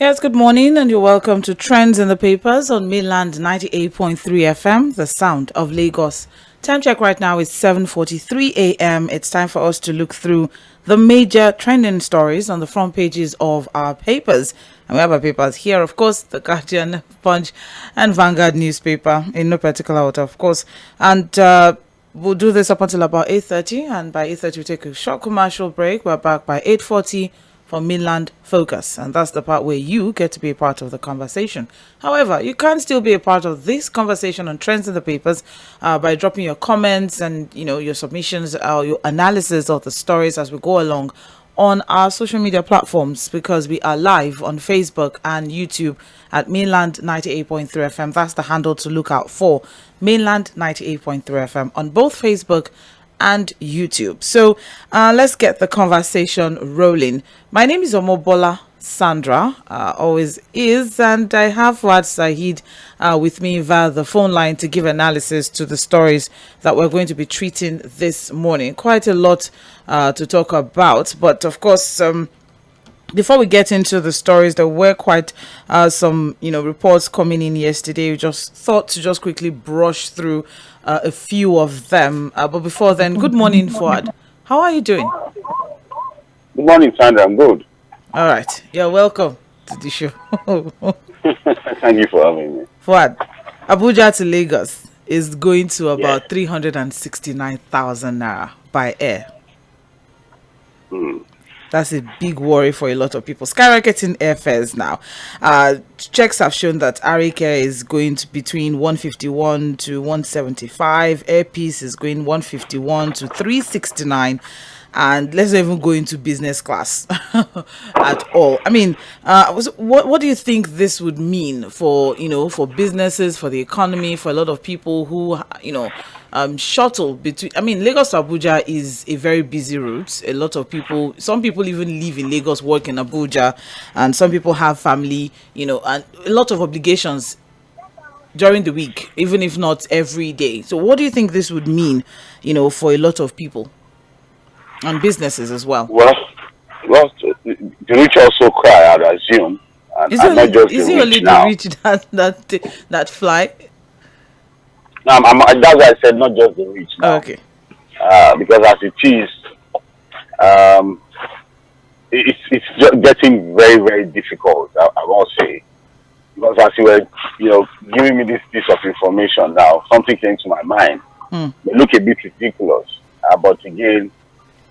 Yes, good morning, and you're welcome to Trends in the Papers on Mainland 98.3 FM, the sound of Lagos. Time check right now is 7:43 a.m. It's time for us to look through the major trending stories on the front pages of our papers. And we have our papers here, of course, The Guardian, Punch, and Vanguard newspaper, in no particular order, of course. And we'll do this up until about 8:30, and by 8:30 we take a short commercial break. We're back by 8:40 for Mainland Focus, and that's the part where you get to be a part of the conversation. However, you can still be a part of this conversation on Trends in the Papers by dropping your comments and your submissions or your analysis of the stories as we go along on our social media platforms, because we are live on Facebook and YouTube at Mainland 98.3 FM. That's the handle to look out for, Mainland 98.3 FM on both Facebook and YouTube. So let's get the conversation rolling. My name is Omobola Sandra, always is, and I have Fuad Saheed with me via the phone line to give analysis to the stories that we're going to be treating this morning. Quite a lot to talk about, but of course, before we get into the stories, there were quite some reports coming in yesterday. We just thought to just quickly brush through a few of them. But before then, good morning, Fuad. How are you doing? Good morning, Sandra. I'm good. All right. You're welcome to the show. Thank you for having me. Fuad, Abuja to Lagos is going to about 369,000 naira by air. That's a big worry for a lot of people. Skyrocketing airfares now. Checks have shown that Arike is going to between 151 to 175. Airpeace is going 151 to 369. And let's not even go into business class at all. I mean, what do you think this would mean for for businesses, for the economy, for a lot of people who shuttle between? I mean, Lagos to Abuja is a very busy route. A lot of people, some people even live in Lagos, work in Abuja, and some people have family, and a lot of obligations during the week, even if not every day. So, what do you think this would mean, for a lot of people? And businesses as well. Well, the rich also cry, I'd assume. And is it only the rich that fly? No, that's why I said not just the rich. Now. Okay. Because as it is, it's just getting very, very difficult. I must say, because as you were, giving me this piece of information now, something came to my mind. They look a bit ridiculous, but again,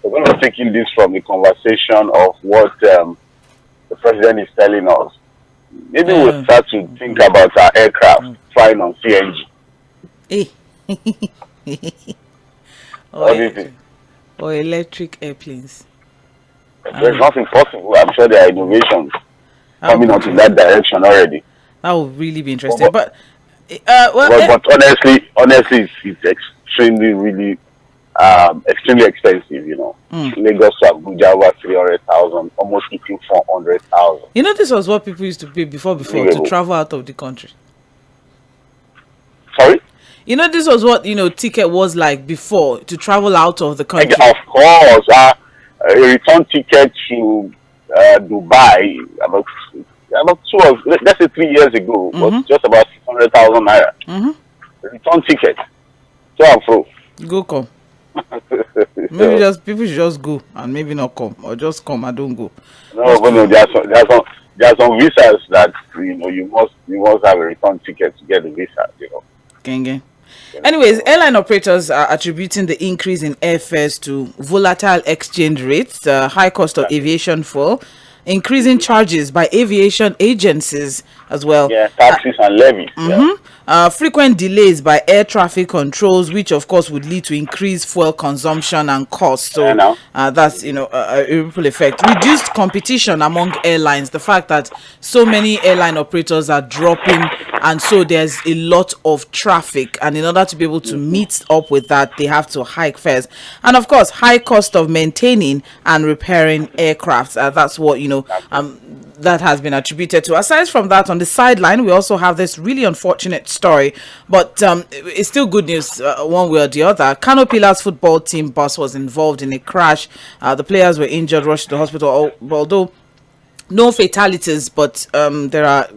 we're going to be taking this from the conversation of what the president is telling us. Maybe we'll start to think about our aircraft flying on CNG. Or electric airplanes. There's nothing possible. I'm sure there are innovations coming out in that direction already. That would really be interesting. But honestly, it's extremely, really extremely expensive, Lagos to Abuja over 300,000, almost hitting 400,000. This was what people used to pay before to travel out of the country. Sorry? This was what ticket was like before to travel out of the country. Of course, a return ticket to Dubai let's say 3 years ago was just about 600,000 naira. A return ticket, so and fro. Go come. Maybe people should just go and maybe not come, or just come and don't go. No, there are some visas that you must have a return ticket to get the visa. Gang. Anyways, airline operators are attributing the increase in airfares to volatile exchange rates, high cost of aviation fuel, increasing charges by aviation agencies as well. Yeah, taxes and levies. Frequent delays by air traffic controls, which of course would lead to increased fuel consumption and cost. So that's a ripple effect. Reduced competition among airlines. The fact that so many airline operators are dropping, and so there's a lot of traffic, and in order to be able to meet up with that, they have to hike fares, and of course high cost of maintaining and repairing aircraft. That's what that has been attributed to. Aside from that, on the sideline, we also have this really unfortunate story, but it's still good news one way or the other. Kano Pillars football team bus was involved in a crash. The players were injured, rushed to the hospital, although no fatalities, but there are,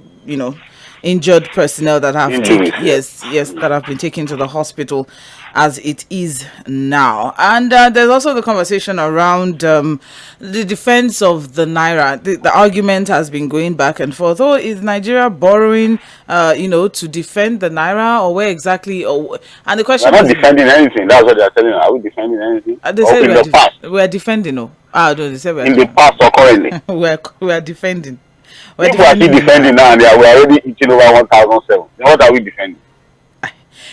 injured personnel that have that have been taken to the hospital as it is now. And there's also the conversation around the defense of the naira. The argument has been going back and forth. Oh, is Nigeria borrowing to defend the naira, or where exactly? And the question we're not defending anything. That's what they're telling us. Are we defending anything? They say in the past. We're defending. No, they say we're in the past or currently. we're defending. If we are still defending now, and we are already eating over 1,007. What are we defending?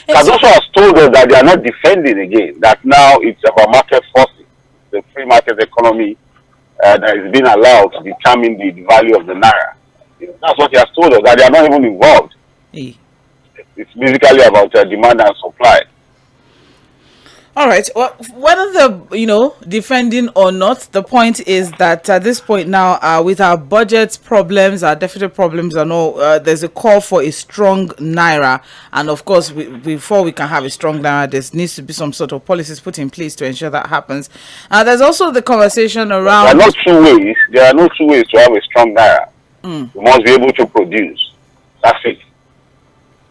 Cardoso has told us that they are not defending again. That now it's about market forces, the free market economy that is being allowed to determine the value of the naira. That's what he has told us, that they are not even involved. It's basically about demand and supply. All right. Well, whether the defending or not, the point is that at this point now, with our budget problems, our deficit problems, and all, there's a call for a strong naira. And of course, before we can have a strong naira, there needs to be some sort of policies put in place to ensure that happens. There's also the conversation around. There are no two ways. There are no two ways to have a strong naira. We must be able to produce. That's it.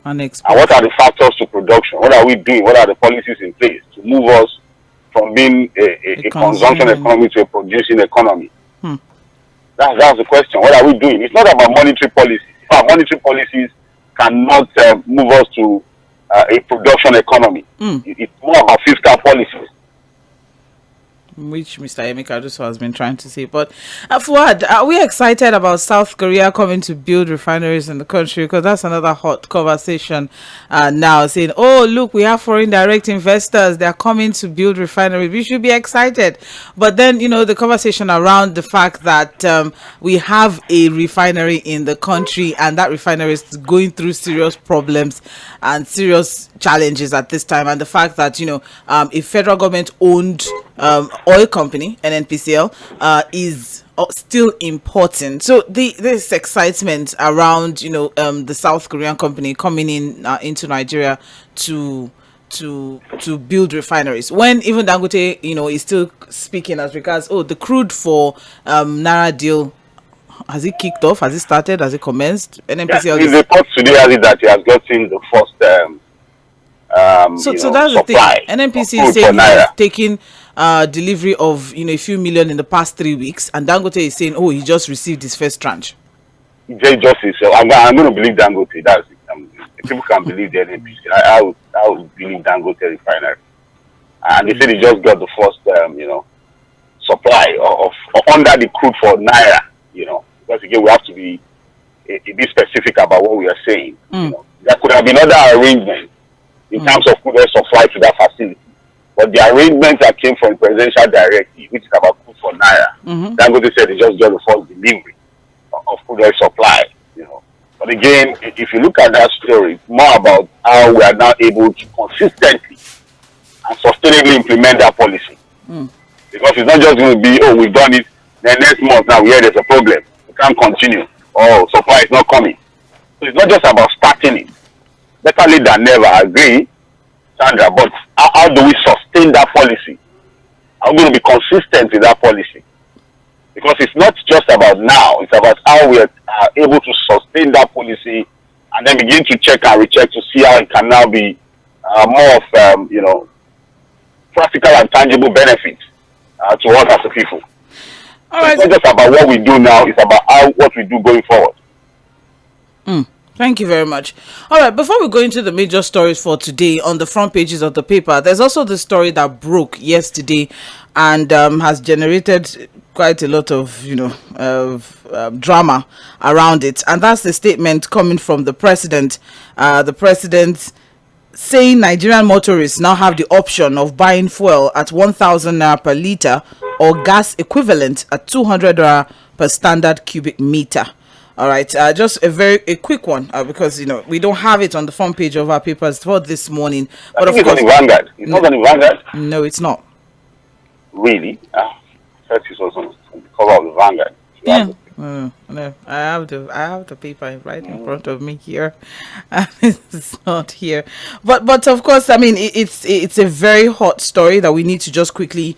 And what are the factors to production? What are we doing? What are the policies in place to move us from being a consumption economy to a producing economy? That's the question. What are we doing? It's not about monetary policies. Our monetary policies cannot move us to a production economy. It's more about fiscal policies, which Mr. Emi Cardoso has been trying to say. But Fuad, are we excited about South Korea coming to build refineries in the country? Because that's another hot conversation now, saying, oh, look, we have foreign direct investors. They're coming to build refineries. We should be excited. But then, the conversation around the fact that we have a refinery in the country, and that refinery is going through serious problems and serious challenges at this time. And the fact that, a federal government owned oil company, NNPCL, is still important. So this excitement around the South Korean company coming in into Nigeria to build refineries, when even Dangote is still speaking as regards the crude for naira deal. Has it kicked off? Has it started? Has it commenced? NNPCL. The report today has it that he has gotten the first so that's the thing. NNPC is saying he's taking delivery of a few million in the past 3 weeks, and Dangote is saying, oh, he just received his first tranche. I'm going to believe Dangote. That's it. People can believe the NNPC. I would believe Dangote refinery, and they said he just got the first supply of under the crude for naira. Because again we have to be a bit specific about what we are saying. There could have been other arrangements in terms of crude oil supply to that facility. But the arrangement that came from the presidential directive, which is about crude for naira, Dangote said he just got the first delivery of crude oil supply. But again, if you look at that story, it's more about how we are now able to consistently and sustainably implement that policy. Because it's not just going to be, oh, we've done it, then next month now we hear there's a problem. We can't continue. Oh, supply is not coming. So it's not just about starting it. Better late than never, I agree, Sandra, but how do we sustain that policy? Are we going to be consistent with that policy? Because it's not just about now, it's about how we are able to sustain that policy and then begin to check and recheck to see how it can now be more of, practical and tangible benefits to us as a people. All right. It's not just about what we do now, it's about what we do going forward. Thank you very much. All right, before we go into the major stories for today on the front pages of the paper, there's also the story that broke yesterday and has generated quite a lot of, drama around it. And that's the statement coming from the president. The president saying Nigerian motorists now have the option of buying fuel at 1,000 naira per litre or gas equivalent at 200 naira per standard cubic meter. All right, just a quick one because we don't have it on the front page of our papers for this morning. But of course, it's on the Vanguard. It's not on the Vanguard. No, it's not. Really? I thought it was on the cover of the Vanguard. No, I have the paper right in front of me here, and it's not here. But of course, I mean it's a very hot story that we need to just quickly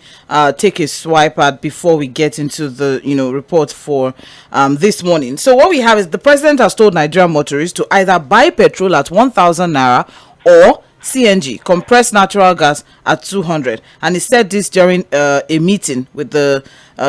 take a swipe at before we get into the report for this morning. So what we have is the president has told Nigerian motorists to either buy petrol at 1,000 naira or CNG, compressed natural gas, at 200, and he said this during a meeting with the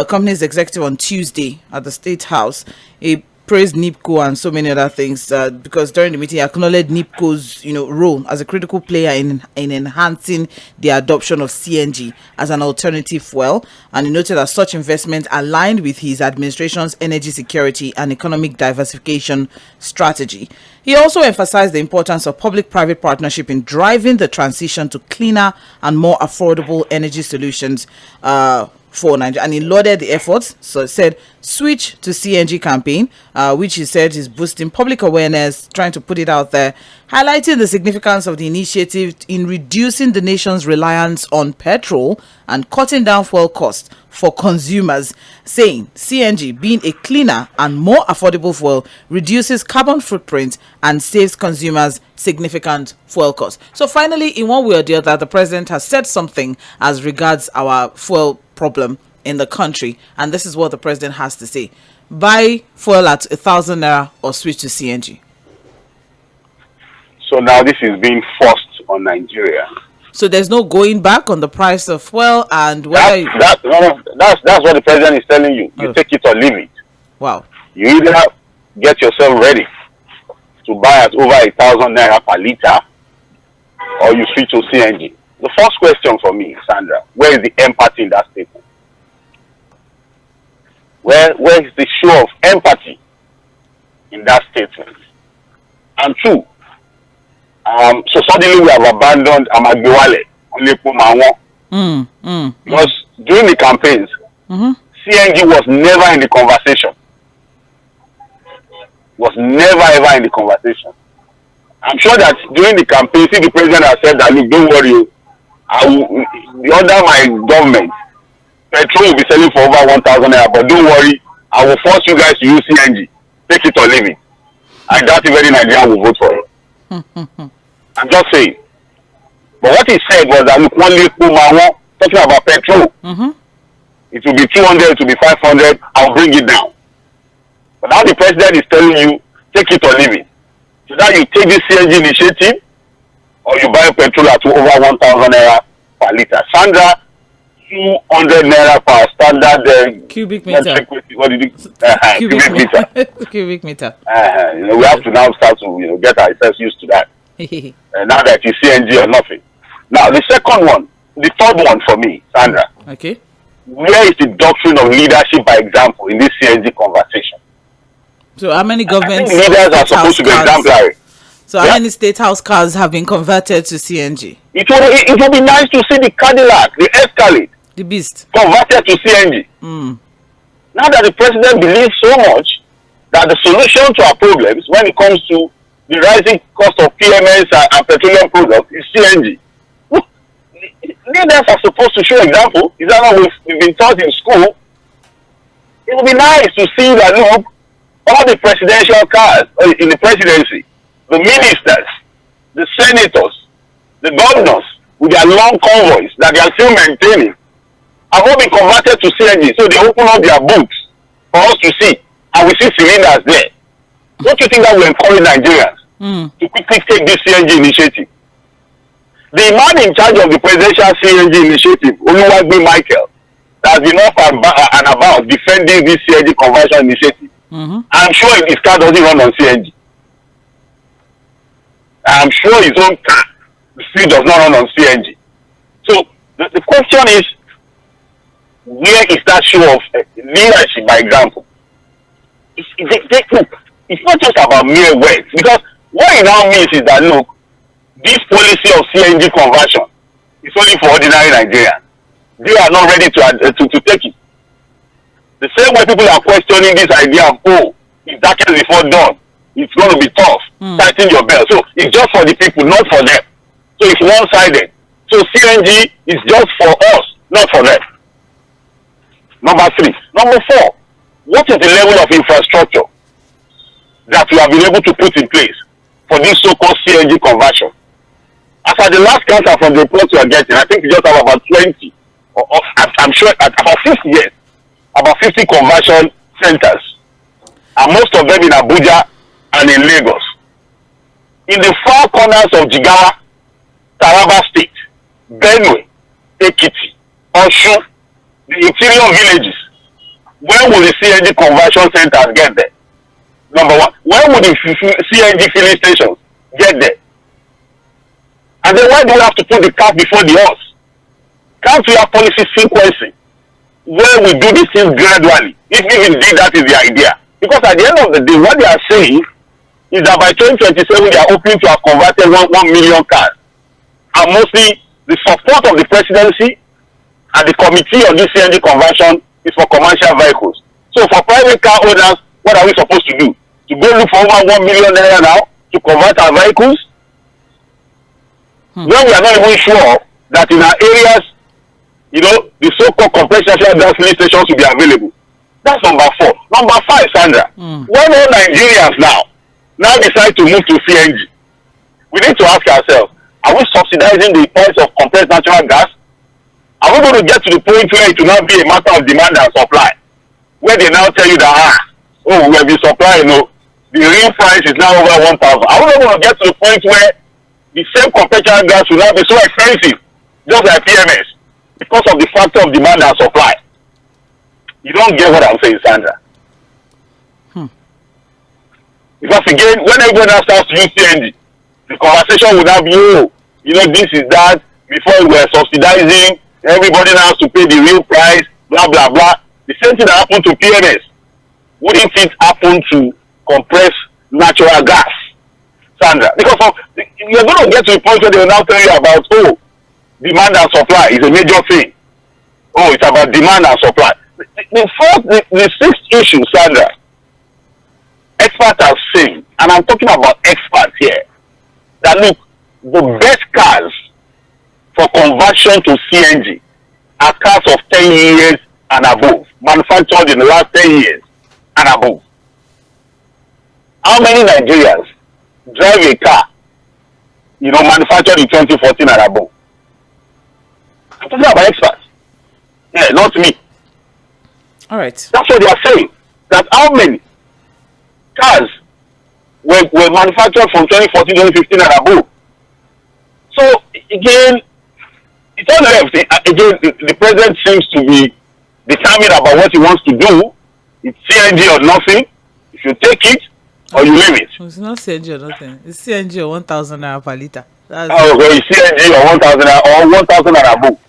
company's executive on Tuesday at the State House. He praised NIPCO and so many other things because during the meeting he acknowledged NIPCO's role as a critical player in enhancing the adoption of CNG as an alternative fuel, and he noted that such investment aligned with his administration's energy security and economic diversification strategy. He also emphasized the importance of public-private partnership in driving the transition to cleaner and more affordable energy solutions for Nigeria, and he lauded the efforts. So he said switch to CNG campaign, which he said is boosting public awareness, trying to put it out there, highlighting the significance of the initiative in reducing the nation's reliance on petrol and cutting down fuel costs for consumers, saying CNG, being a cleaner and more affordable fuel, reduces carbon footprint and saves consumers significant fuel costs. So finally, in one way or the other, the president has said something as regards our fuel problem in the country, and this is what the president has to say: buy fuel at 1,000 naira or switch to CNG. So now this is being forced on Nigeria. So there's no going back on the price of fuel, and whether that's what the president is telling you. You take it or leave it. Wow. You either get yourself ready to buy at over 1,000 naira per liter, or you switch to CNG. The first question for me, Sandra, where is the empathy in that statement? Where is the show of empathy in that statement? And two, so suddenly we have abandoned Amagbiwale, because during the campaigns, CNG was never in the conversation. Was never ever in the conversation. I'm sure that during the campaign, see, the president has said that, look, don't worry, under my government, petrol will be selling for over 1,000 naira, but don't worry, I will force you guys to use CNG. Take it or leave it. I doubt if any Nigerian will vote for it. I'm just saying. But what he said was that, look, talking about petrol, it will be 200, it will be 500, I'll bring it down. But now the president is telling you, take it or leave it. So that you take this CNG initiative, or you buy petrol at over 1,000 naira per liter. Sandra, 200 naira per standard cubic meter. What did you? Cubic meter. Cubic meter. We have to now start to get ourselves used to that. Now that you CNG or nothing. Now the second one, the third one for me, Sandra. Okay. Where is the doctrine of leadership by example in this CNG conversation? So how many government leaders are supposed to be exemplary? So how many state house cars have been converted to CNG? It would be nice to see the Cadillac, the Escalade, the Beast, converted to CNG. Now that the president believes so much that the solution to our problems when it comes to the rising cost of PMS and petroleum products is CNG. Look, leaders are supposed to show example. Is that what we've been taught in school? It would be nice to see that, look, all the presidential cars in the presidency, the ministers, the senators, the governors, with their long convoys that they are still maintaining, have all been converted to CNG. So they open up their books for us to see, and we see cylinders there. Don't you think that will encourage Nigerians to quickly take this CNG initiative? The man in charge of the presidential CNG initiative, Oluwagbe Michael, that has been up and about defending this CNG conversion initiative. I'm sure his car doesn't run on CNG. I'm sure his own car still does not run on CNG. So the question is, where is that show of leadership by example? It's not just about mere words, because what it now means is that, look, this policy of CNG conversion is only for ordinary Nigerians. They are not ready to take it. The same way people are questioning this idea of, if that is before dawn, it's going to be tough. Tighten your belt. So it's just for the people, not for them. So it's one-sided. So CNG is just for us, not for them. Number 3. Number 4. what is the level of infrastructure that we have been able to put in place for this so-called CNG conversion? As at the last count from the reports we are getting, I think we just have about 20, or I'm sure about 50 years, about 50 conversion centers, and most of them in Abuja and in Lagos. In the far corners of Jigawa, Taraba State, Benue, Ekiti, Osun, the interior villages, when will the CNG conversion centers get there? Number one, when will the CNG filling stations get there? And then why do we have to put the cart before the horse? Can't we have policy sequencing where we do these things gradually, if indeed that is the idea? Because at the end of the day, what they are saying is that by 2027 they are hoping to have converted 1 million cars. And mostly the support of the presidency and the committee on this CNG conversion is for commercial vehicles. So for private car owners, what are we supposed to do? To go look for over 1 million naira now to convert our vehicles? When we are not even sure that in our areas, you know, the so-called compressed natural gas filling stations will be available. That's number 4. Number 5, Sandra. When all Nigerians now decide to move to CNG, we need to ask ourselves, are we subsidizing the price of compressed natural gas? Are we going to get to the point where it will not be a matter of demand and supply? Where they now tell you that, we have been supplying, the real price is now over 1,000. Are we not going to get to the point where the same compressed natural gas will now be so expensive, just like PMS, because of the factor of demand and supply? You don't get what I'm saying, Sandra. Because again, when everyone now starts to use CNG, the conversation would now be, this is that, before we were subsidizing, everybody now has to pay the real price, blah, blah, blah. The same thing that happened to PMS, wouldn't it happen to compressed natural gas, Sandra? Because you're going to get to the point where they will now tell you about, demand and supply is a major thing. It's about demand and supply. The sixth issue, Sandra, experts are saying, and I'm talking about experts here, that look, the best cars for conversion to CNG are cars of 10 years and above, manufactured in the last 10 years and above. How many Nigerians drive a car, manufactured in 2014 and above? I'm talking about experts. Yeah, not me. All right. That's what they are saying. That how many cars were manufactured from 2014, 2015 and above? So again, it's all left. Again, the president seems to be determined about what he wants to do. It's CNG or nothing. If you take it or you leave it. It's not CNG or nothing. It's CNG or 1,000 naira per liter. Okay, it's CNG or 1,000 and above.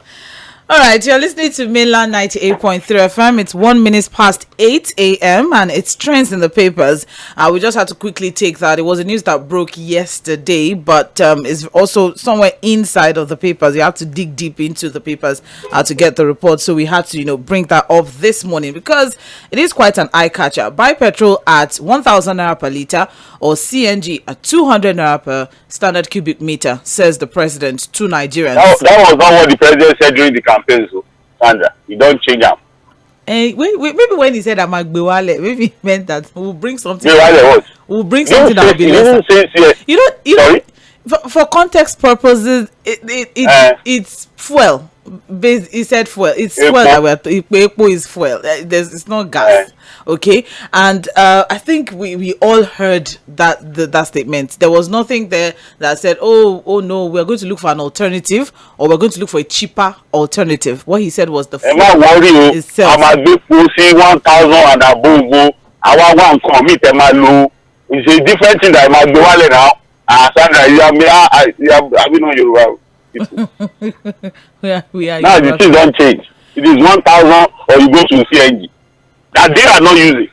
All right, you're listening to Mainland 98.3 FM. It's 1 minute past 8 a.m. and it's trends in the papers. We just had to quickly take that. It was a news that broke yesterday, but it's also somewhere inside of the papers. You have to dig deep into the papers to get the report. So we had to, bring that up this morning because it is quite an eye catcher. Buy petrol at 1,000 naira per liter or CNG at 200 naira per standard cubic meter, says the president to Nigerians. That was not what the president said during the campaign, so Sandra, you don't change them. Maybe when he said @maybe he meant that we'll bring something. We'll bring something that will be lesser. For context purposes, it's fuel. He said fuel. It's fuel that Epo is fuel. It's not gas. Okay, and I think we all heard that statement. There was nothing there that said, oh no, we're going to look for an alternative or we're going to look for a cheaper alternative. What he said was the fuel itself. I'm a big 1,000 and above. I want to commit it's a different thing that I'm doing now. Sandra, you know Yoruba. we are now the things don't change. It is 1,000 or you go to CNG. That they are not using.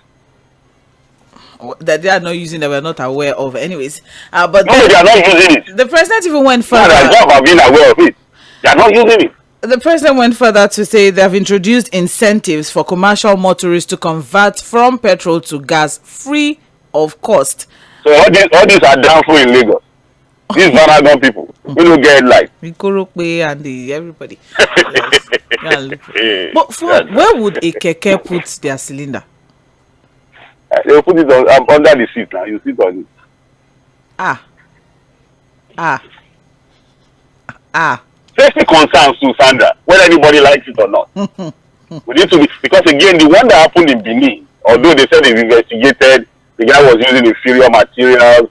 That they are not using, that we're not aware of. Anyways, but no, they are not using it. The president even went further. I've been aware of it. They are not using it. The president went further to say they have introduced incentives for commercial motorists to convert from petrol to gas free of cost. So all these are downfall in Lagos. These Vanagon people, we don't get light. 괶ɪɪrᴅs and everybody. Yes. But where would a keke put their cylinder? They will put it on, under the seat now. You sit on it. Safety concerns to Sandra, whether anybody likes it or not. We need to be, because again, the one that happened in Benin, although they said they've investigated, the guy was using inferior materials,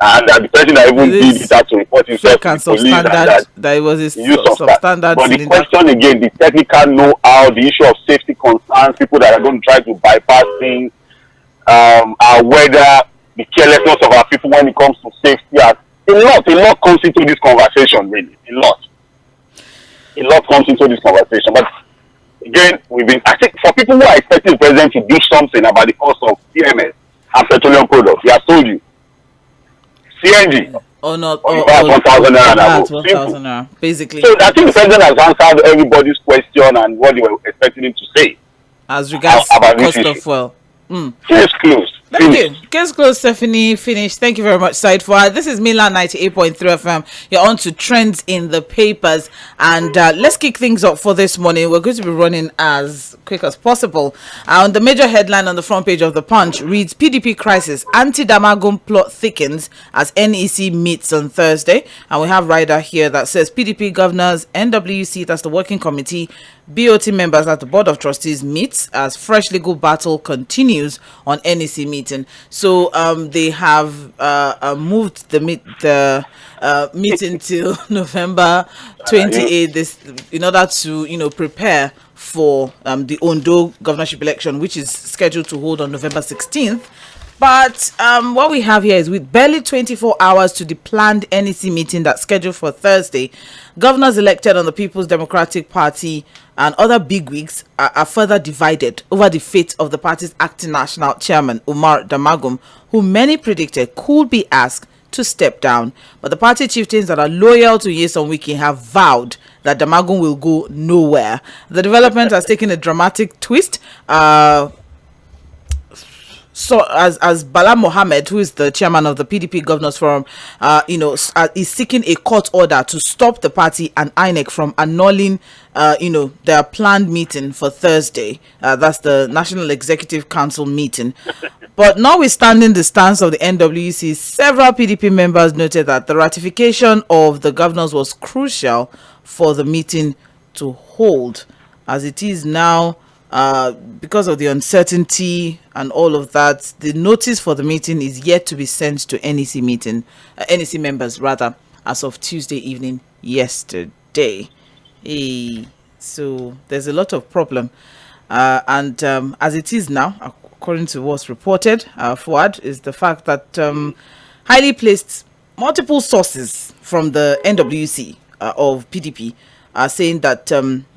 and the person that even did it had to report himself to the police, and that it was a substandard. But the question again, the technical know-how, the issue of safety concerns, people that are going to try to bypass things, whether the carelessness of our people when it comes to safety, a lot comes into this conversation, really, a lot comes into this conversation. But again, I think for people who are expecting the president to do something about the cost of CMS and petroleum products, he has told you, CNG, or not, or 1,000 naira, 1,000 naira, basically. So I think the president has answered everybody's question and what they were expecting him to say as regards about cost of fuel. Case closed. Thank you. Case closed, Stephanie. Finished. Thank you very much, Said Fuad. This is Milan 98.3 FM. You're on to Trends in the Papers. And let's kick things up for this morning. We're going to be running as quick as possible. The major headline on the front page of The Punch reads, PDP crisis, anti-Damagum plot thickens as NEC meets on Thursday. And we have rider here that says PDP governors, NWC, that's the working committee, BOT members at the Board of Trustees meets as fresh legal battle continues on NEC meeting. So they have moved the meeting till November 28th this, in order to prepare for the Ondo governorship election, which is scheduled to hold on November 16th. But what we have here is, with barely 24 hours to the planned NEC meeting that's scheduled for Thursday, governors elected on the People's Democratic Party and other bigwigs are further divided over the fate of the party's acting national chairman, Umar Damagum, who many predicted could be asked to step down. But the party chieftains that are loyal to Nyesom have vowed that Damagum will go nowhere. The development has taken a dramatic twist. So as Bala Mohammed, who is the chairman of the PDP Governors Forum, is seeking a court order to stop the party and INEC from annulling, their planned meeting for Thursday. That's the National Executive Council meeting. But notwithstanding the stance of the NWC, several PDP members noted that the ratification of the governors was crucial for the meeting to hold. As it is now, because of the uncertainty and all of that, the notice for the meeting is yet to be sent to NEC members as of Tuesday evening yesterday. So there's a lot of problem, and as it is now, according to what's reported, Fuad, is the fact that highly placed multiple sources from the NWC of PDP are saying that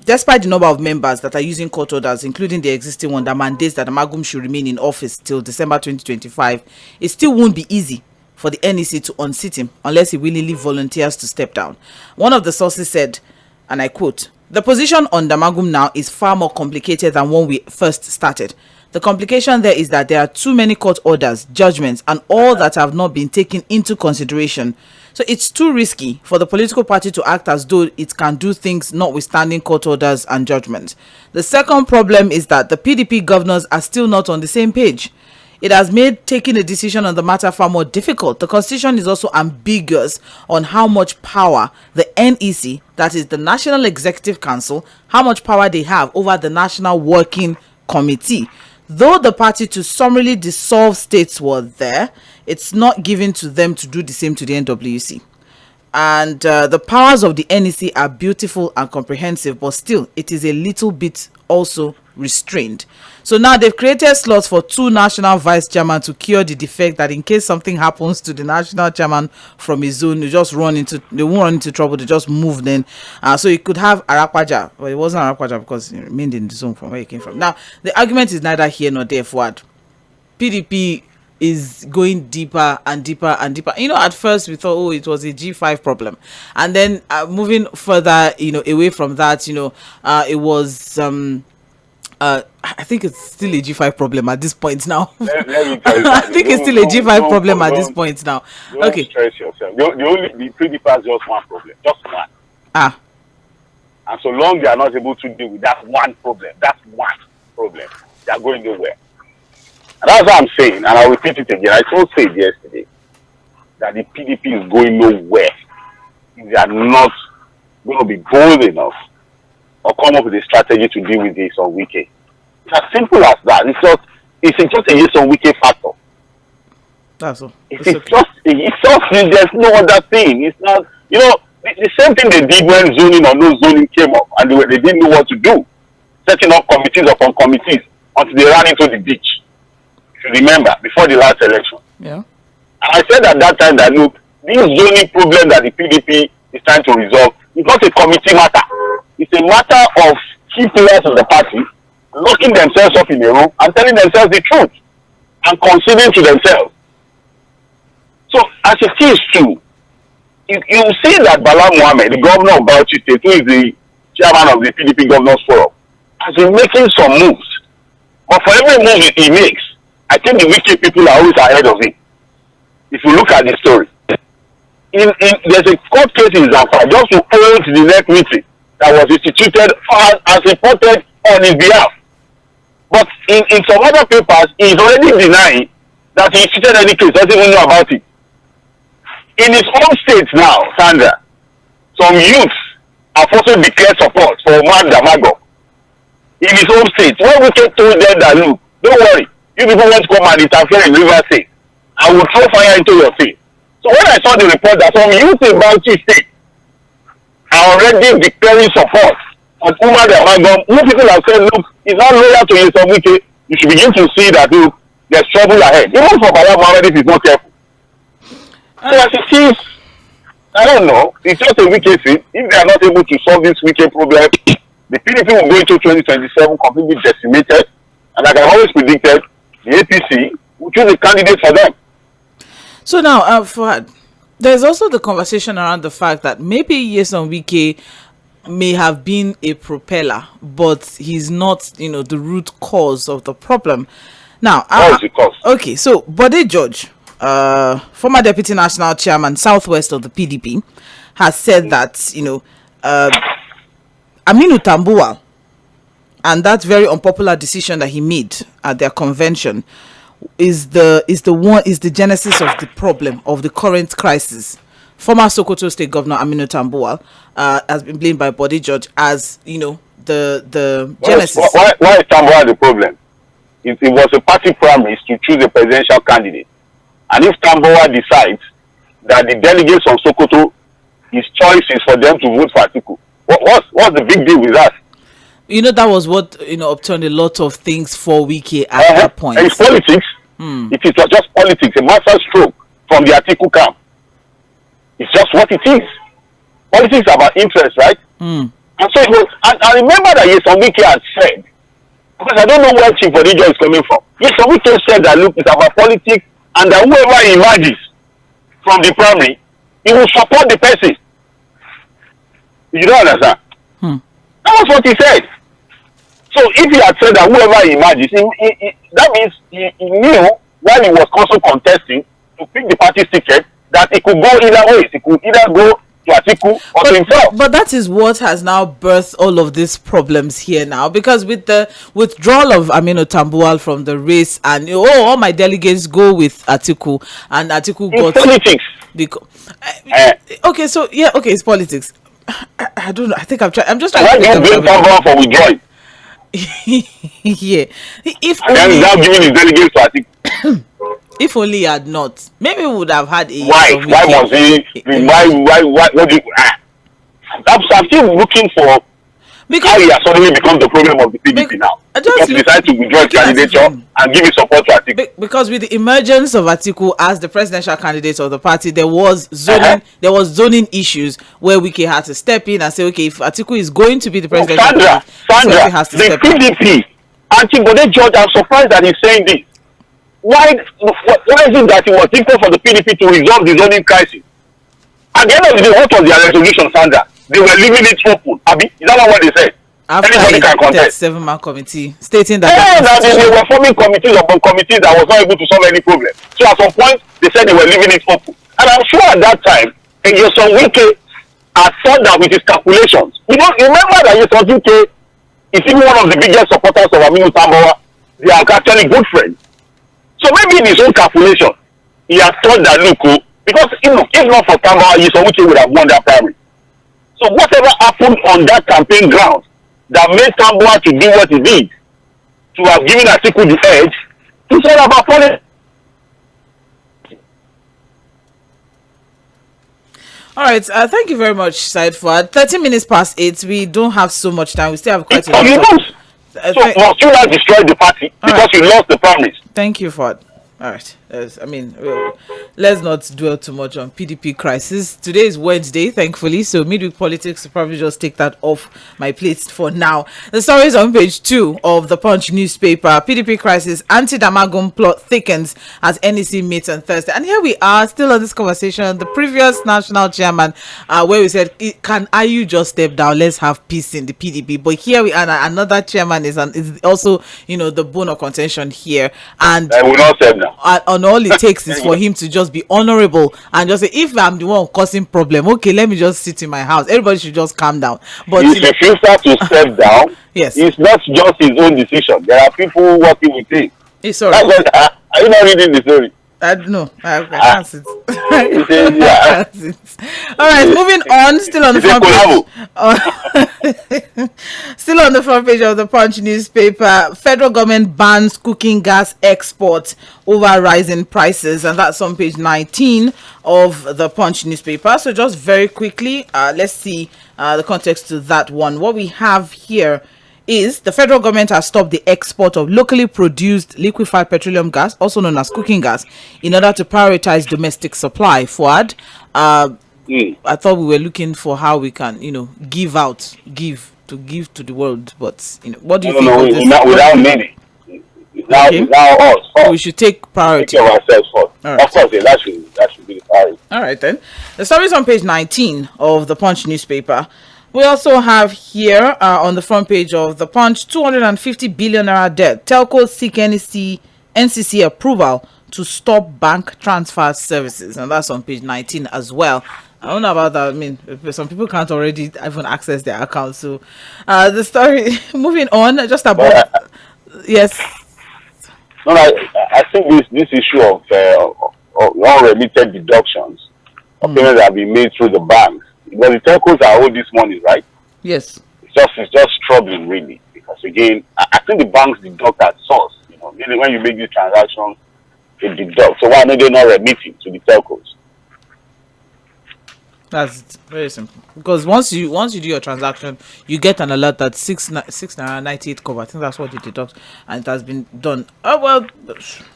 despite the number of members that are using court orders, including the existing one that mandates that Damagum should remain in office till December 2025, it still won't be easy for the NEC to unseat him unless he willingly volunteers to step down. One of the sources said, and I quote, "The position on Damagum now is far more complicated than when we first started. The complication there is that there are too many court orders, judgments, and all that have not been taken into consideration. So it's too risky for the political party to act as though it can do things notwithstanding court orders and judgments. The second problem is that the PDP governors are still not on the same page. It has made taking a decision on the matter far more difficult. The constitution is also ambiguous on how much power the NEC, that is the National Executive Council, how much power they have over the National Working Committee. Though the party to summarily dissolve states were there, it's not given to them to do the same to the NWC. And the powers of the NEC are beautiful and comprehensive, but still, it is a little bit also restrained. So now they've created slots for 2 national vice chairmen to cure the defect that in case something happens to the national chairman from his zone, they won't run into trouble, they just move then. So you could have Arakwaja, but it wasn't Arakwaja because he remained in the zone from where he came from. Now, the argument is neither here nor there, Fuad. PDP is going deeper and deeper and deeper. At first we thought, it was a G5 problem. And then moving further, away from that, it was... I think it's still a G5 problem at this point now. I think it's still a G5 problem at this point now. Okay. Stress yourself. The PDP has just one problem. Just one. And so long they are not able to deal with that one problem, they are going nowhere. And that's what I'm saying, and I'll repeat it again. I told said yesterday that the PDP is going nowhere if they are not going to be bold enough or come up with a strategy to deal with this on Wike. It's as simple as that. It's just a Wike factor. That's all. It's just there's no other thing. It's not, the same thing they did when zoning or no zoning came up, and they didn't know what to do, setting up committees upon committees until they ran into the ditch. If you remember, before the last election. Yeah. And I said at that time that, look, this zoning problem that the PDP is trying to resolve is not a committee matter. It's a matter of key players in the party locking themselves up in a room and telling themselves the truth and conceding to themselves. So, as it is too, you see that Bala Mohammed, the governor of Bauchi State, who is the chairman of the PDP Governors Forum, has been making some moves. But for every move he makes, I think the wicked people are always ahead of him. If you look at the story, there's a court case in Zamfara just to hold the next meeting that was instituted as reported on his behalf. But in some other papers, he's already denying that he instituted any case, doesn't even know about it. In his own state now, Sandra, some youths have also declared support for Omar Damago. In his own state, when we told them that, look, don't worry, you people want to come and interfere in River State, I will throw fire into your state. So when I saw the report that some youth in Bauchi State are already declaring support on Umar Damago, who people have said, look, he's not loyal to Yᴏᴜᴛ, you should begin to see that, look, there's trouble ahead. Even for Bala Mohammed if he's not careful. So as it is, I don't know, it's just a wicked thing. If they are not able to solve this wicked problem, the PDP will go into 2027 completely decimated, and like I always predicted, the APC will choose a candidate for them. So now, Fuad, there's also the conversation around the fact that maybe Wike may have been a propeller, but he's not, the root cause of the problem. Now, what is the cause? Okay, so Bode George, former deputy national chairman, southwest of the PDP, has said that Aminu Tambuwal and that very unpopular decision that he made at their convention is the genesis of the problem of the current crisis. Former Sokoto State Governor Aminu Tambuwal has been blamed by Bode George as the genesis. Why is Tambuwal the problem? It was a party promise to choose a presidential candidate. And if Tambuwal decides that the delegates from Sokoto, his choice is for them to vote for Atiku, what's the big deal with that? That was what upturned a lot of things for Wike at that point. It's politics. It was just politics, a master stroke from the Atiku camp. It's just what it is. Politics is about interest, right? And so I remember that Wike had said, because I don't know where Chief Odijo is coming from. Wike said that, look, it's about politics, and that whoever emerges from the primary, he will support the person. You don't understand? That was what he said. So if he had said that whoever emerges, that means he knew while he was also contesting to pick the party's ticket that it could go either way. It could either go to Atiku or to himself. But that is what has now birthed all of these problems here now, because with the withdrawal of Aminu Tambuwal from the race and all my delegates go with Atiku, and Atiku got politics. Okay, so it's politics. I don't know. I think I'm just trying to blame Tambuwal for withdrawing. Yeah. If and then he's now giving his delegates to Atiku. If only he had not, maybe we would have had a. Why was he? Why? What do you? I'm still looking for how he has suddenly become the problem of the PDP now. Because he decided to withdraw his candidature and give his support to Atiku. Because with the emergence of Atiku as the presidential candidate of the party, there was zoning issues where Wike had to step in and say, okay, if Atiku is going to be the presidential candidate, Sandra, the PDP, Bode George, I'm surprised that he's saying this. Why is it that it was difficult for the PDP to resolve the zoning crisis? At the end of the day, what was their resolution, Sandra? They were leaving it open. Abi, is that not what they said? Anybody can contest. 7-man committee stating that. They were forming committees upon committees that was not able to solve any problem. So at some point, they said they were leaving it open. And I'm sure at that time, Wike had thought that with his calculations. Remember that Wike is even one of the biggest supporters of Aminu Tambuwal. They are actually good friends. So maybe in his own calculation, he has thought that look, because if not for Tambawa, Yᴏᴜᴜnᴜ would have won that primary. So whatever happened on that campaign ground that made Tambawa to do what he did, to have given Atiku the edge, it's all about politics. All right, thank you very much, Said Fuad. 30 minutes past 8. We don't have so much time. We still have quite a lot. So must you not destroy the party because you lost the primaries? Thank you, Fuad. All right. Let's not dwell too much on PDP crisis. Today is Wednesday, thankfully, so midweek politics will probably just take that off my plate for now. The story is on page 2 of the Punch newspaper. PDP crisis, anti-Damagum plot thickens as NEC meets on Thursday. And here we are, still on this conversation. The previous national chairman, where we said, can IU just step down? Let's have peace in the PDP. But here we are, another chairman is also, the bone of contention here. And I will not step down. And all it takes is for him to just be honorable and just say, if I'm the one causing problem, okay, let me just sit in my house. Everybody should just calm down. But he refuses to step down. Yes, it's not just his own decision. There are people working with him. It's all right. Are you not reading the story? No, I can't sit. All right, moving on. Still on the front page. Still on the front page of the Punch newspaper. Federal government bans cooking gas export over rising prices, and that's on page 19 of the Punch newspaper. So just very quickly, let's see the context to that one. What we have here is the federal government has stopped the export of locally produced liquefied petroleum gas, also known as cooking gas, in order to prioritize domestic supply. Fuad, I thought we were looking for how we can, give to the world, but what do you think of this? Without meaning. Now us. We should take priority. Take care of ourselves first. Right. Of course, that should be the priority. All right then. The story is on page 19 of the Punch newspaper. We also have here on the front page of the Punch, 250 billion naira debt. Telcos seek NCC approval to stop bank transfer services, and that's on page 19 as well. I don't know about that. I mean, some people can't already even access their account. So, the story. Moving on, just about yes. No, I think this issue of unremitted deductions of payments that have been made through the banks. Because the telcos are owed this money, right? Yes. It's just troubling, really. Because again, I think the banks deduct at source. Really when you make these transactions, they deduct. So why are they not remitting to the telcos? That's very simple. Because once you do your transaction, you get an alert that 6.98 cover. I think that's what you deduct, and it has been done. Oh well,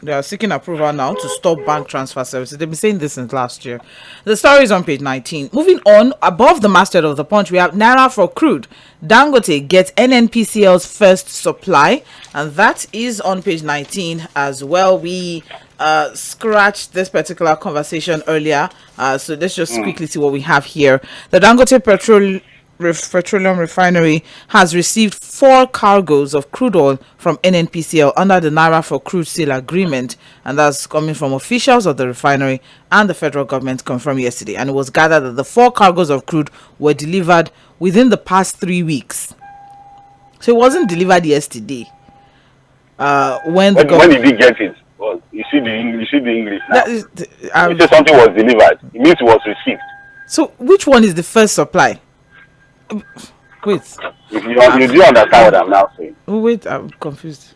they are seeking approval now to stop bank transfer services. They've been saying this since last year. The story is on page 19. Moving on, above the masthead of the Punch, we have Naira for crude. Dangote gets NNPCL's first supply, and that is on page 19 as well. We scratched this particular conversation earlier, so let's just quickly see what we have here. The Dangote Petroleum Refinery has received 4 cargoes of crude oil from NNPCL under the Naira for Crude Sale Agreement, and that's coming from officials of the refinery and the federal government confirmed yesterday. And it was gathered that the 4 cargoes of crude were delivered within the past 3 weeks. So it wasn't delivered yesterday. When did he get it? Well, you see the English now. You say something was delivered, it means it was received. So which one is the first supply? Wait. You do understand what I'm now saying? Wait, I'm confused.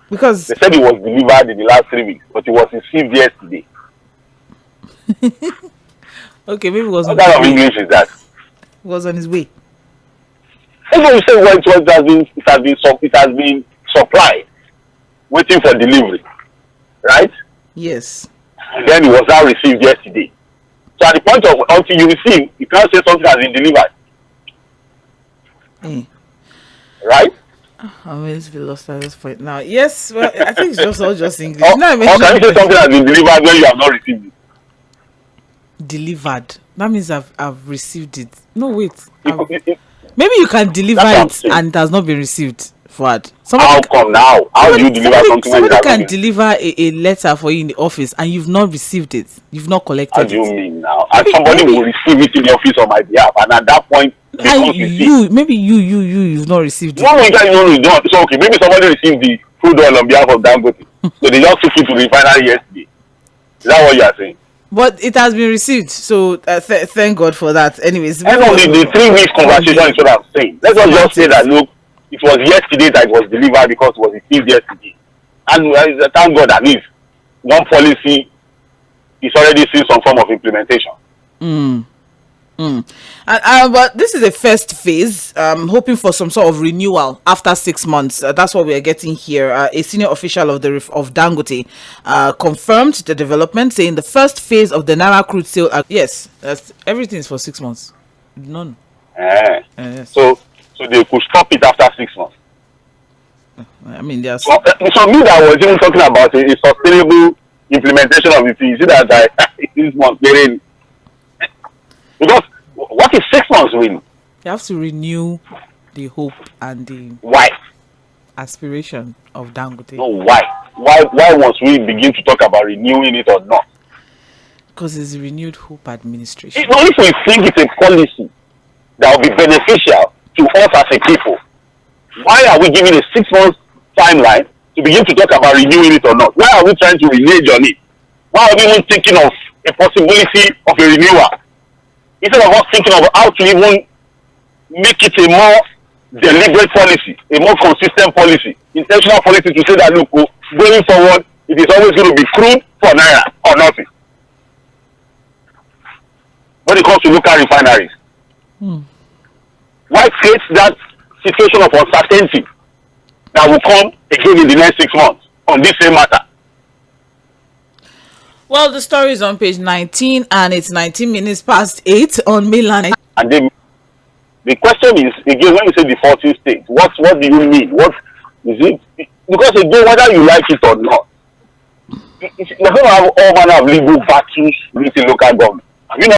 Because they said it was delivered in the last 3 weeks, but it was received yesterday. Okay, maybe it was what kind of English is that? It was on his way. Even you say it has been supplied, waiting for delivery, right? Yes. And then it was now received yesterday. So at the point of until you receive, you can't say something has been delivered. Right? I'm going to be lost at this point now. Yes, well, I think it's all just English. Or can you say something has been delivered when you have not received it? Delivered. That means I've received it. No, wait. Maybe you can deliver it and it has not been received. Forward. How come now? How do you deliver something when somebody can deliver a letter for you in the office and you've not received it? You've not collected it. How do you mean now? And somebody will receive it in the office on my behalf, and at that point, you've not received it. Maybe you've not received it. No, you don't. So okay, maybe somebody received the crude oil on behalf of Dangote. So they just took it to the refinery yesterday. Is that what you are saying? But it has been received, so thank God for that. Anyways, I know the 3 weeks conversation is what I'm saying. Let us just say that, look, it was yesterday that it was delivered because it was received yesterday. And thank God, at least one policy is already seeing some form of implementation. But this is a first phase. Hoping for some sort of renewal after 6 months. That's what we are getting here. A senior official of Dangote confirmed the development, saying the first phase of the Naira crude sale. Yes, everything is for 6 months. None. Yes. So they could stop it after 6 months. I mean, there's so me that was even talking about a sustainable implementation of it. You see that 6 months getting. Because what is 6 months really? You have to renew the hope and the aspiration of Dangote. No, why? Why must we begin to talk about renewing it or not? Because it's a renewed hope administration. If we think it's a policy that will be beneficial to us as a people, why are we giving a 6 month timeline to begin to talk about renewing it or not? Why are we trying to renege on it? Why are we even thinking of a possibility of a renewal? Instead of us thinking of how to even make it a more deliberate policy, a more consistent policy, intentional policy to say that, look, going forward, it is always going to be crude for Naira or nothing. When it comes to local refineries, why create that situation of uncertainty that will come again in the next 6 months on this same matter? Well, the story is on page 19 and it's 19 minutes past 8 on Mainland. And the question is, again, when you say the 14 states, what do you mean? What is it? Because again, whether you like it or not, you're going to have all manner of legal battles with the local government. Have you not